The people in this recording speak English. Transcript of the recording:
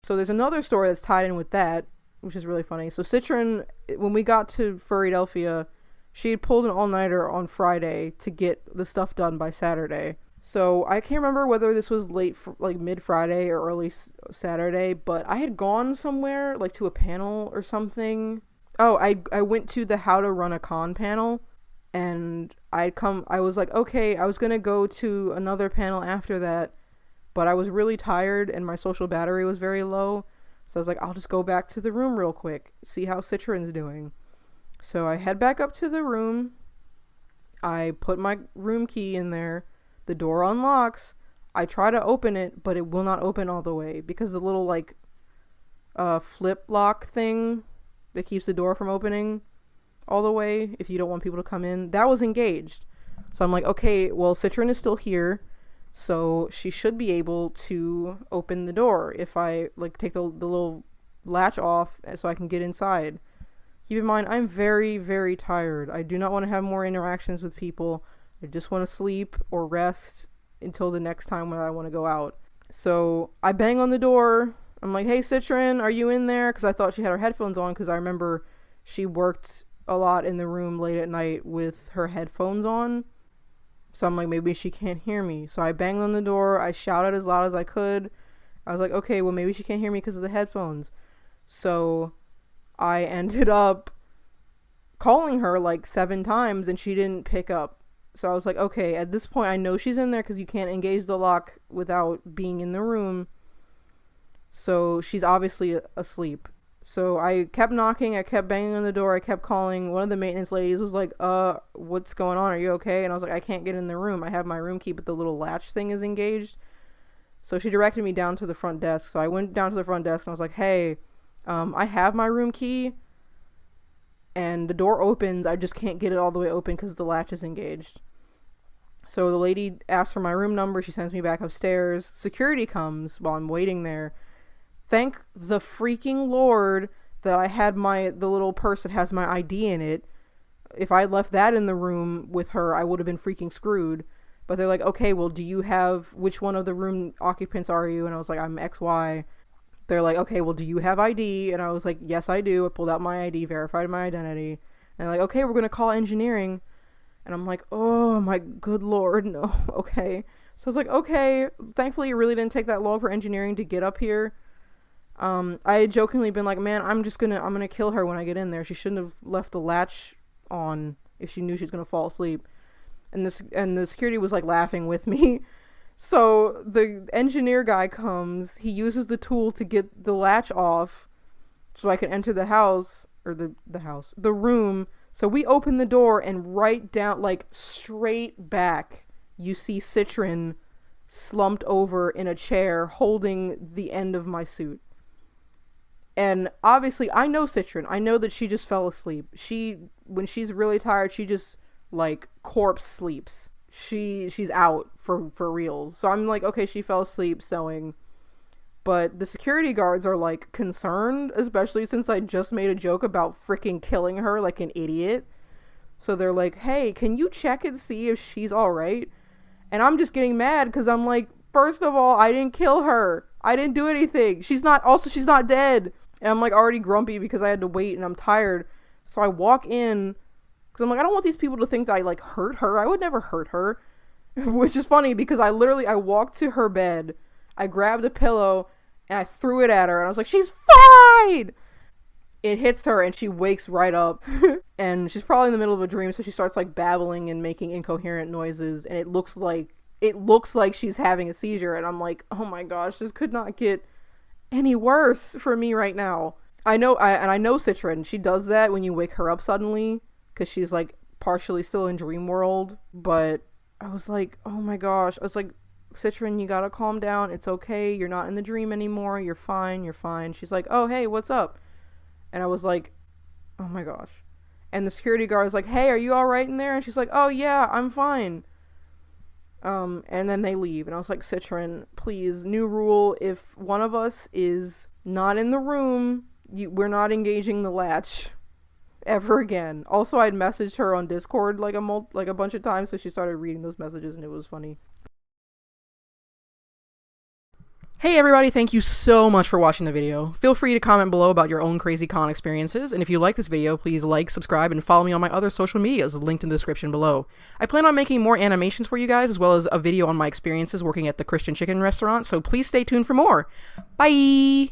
So there's another story that's tied in with that, which is really funny. So Citron, when we got to Philadelphia, she had pulled an all-nighter on Friday to get the stuff done by Saturday. So I can't remember whether this was like mid-Friday or early Saturday, but I had gone somewhere, like to a panel or something. Oh, I went to the How to Run a Con panel, and I was like, okay, I was gonna go to another panel after that, but I was really tired and my social battery was very low. So I was like, I'll just go back to the room real quick, see how Citron's doing. So I head back up to the room. I put my room key in there. The door unlocks. I try to open it, but it will not open all the way because the little like flip lock thing that keeps the door from opening all the way if you don't want people to come in, that was engaged. So I'm like, okay, well, Citron is still here, so she should be able to open the door if I like take the little latch off so I can get inside. Keep in mind, I'm very, very tired. I do not want to have more interactions with people. I just want to sleep or rest until the next time when I want to go out. So I bang on the door. I'm like, hey, Citron, are you in there? Because I thought she had her headphones on because I remember she worked a lot in the room late at night with her headphones on. So I'm like, maybe she can't hear me. So I banged on the door. I shouted as loud as I could. I was like, okay, well, maybe she can't hear me because of the headphones. So I ended up calling her like 7 times and she didn't pick up. So I was like, okay, at this point I know she's in there because you can't engage the lock without being in the room. So she's obviously asleep. So I kept knocking, I kept banging on the door, I kept calling. One of the maintenance ladies was like, what's going on? Are you okay? And I was like, I can't get in the room. I have my room key, but the little latch thing is engaged. So she directed me down to the front desk. So I went down to the front desk and I was like, hey, I have my room key and the door opens. I just can't get it all the way open because the latch is engaged. So the lady asks for my room number. She sends me back upstairs. Security comes while I'm waiting there. Thank the freaking Lord that I had the little purse that has my ID in it. If I had left that in the room with her, I would have been freaking screwed. But they're like, okay, well, which one of the room occupants are you? And I was like, I'm XY. They're like, okay, well, do you have ID? And I was like, yes, I do. I pulled out my ID, verified my identity. And they're like, okay, we're going to call engineering. And I'm like, oh my good Lord, no. Okay. So I was like, okay. Thankfully, it really didn't take that long for engineering to get up here. I had jokingly been like, man, I'm gonna kill her when I get in there. She shouldn't have left the latch on if she knew she was gonna fall asleep. And the security was like laughing with me. So the engineer guy comes, he uses the tool to get the latch off so I can enter the house, or the room. So we open the door and right down, like straight back, you see Citron slumped over in a chair holding the end of my suit. And obviously I know Citron. I know that she just fell asleep. When she's really tired, she just like corpse sleeps. She's out for reals. So I'm like, okay, she fell asleep sewing. But the security guards are like concerned, especially since I just made a joke about freaking killing her like an idiot. So they're like, hey, can you check and see if she's alright? And I'm just getting mad because I'm like, first of all, I didn't kill her. I didn't do anything. She's not dead. And I'm like already grumpy because I had to wait and I'm tired. So I walk in because I'm like, I don't want these people to think that I like hurt her. I would never hurt her. Which is funny because I walked to her bed. I grabbed a pillow and I threw it at her and I was like, she's fine! It hits her and she wakes right up. And she's probably in the middle of a dream, so she starts like babbling and making incoherent noises, and it looks like she's having a seizure. And I'm like, oh my gosh, this could not get any worse for me right now. I know Citron, she does that when you wake her up suddenly because she's like partially still in dream world. But I was like, oh my gosh, I was like, Citron, you gotta calm down. It's okay. You're not in the dream anymore. You're fine. She's like, oh, hey, what's up? And I was like, oh my gosh. And the security guard was like, hey, are you all right in there? And she's like, oh yeah, I'm fine. And then they leave. And I was like, Citron, please, new rule. If one of us is not in the room, we're not engaging the latch ever again. Also, I'd messaged her on Discord like a bunch of times, so she started reading those messages and it was funny. Hey everybody, thank you so much for watching the video. Feel free to comment below about your own crazy con experiences, and if you like this video, please like, subscribe, and follow me on my other social medias linked in the description below. I plan on making more animations for you guys, as well as a video on my experiences working at the Christian Chicken restaurant, so please stay tuned for more. Bye!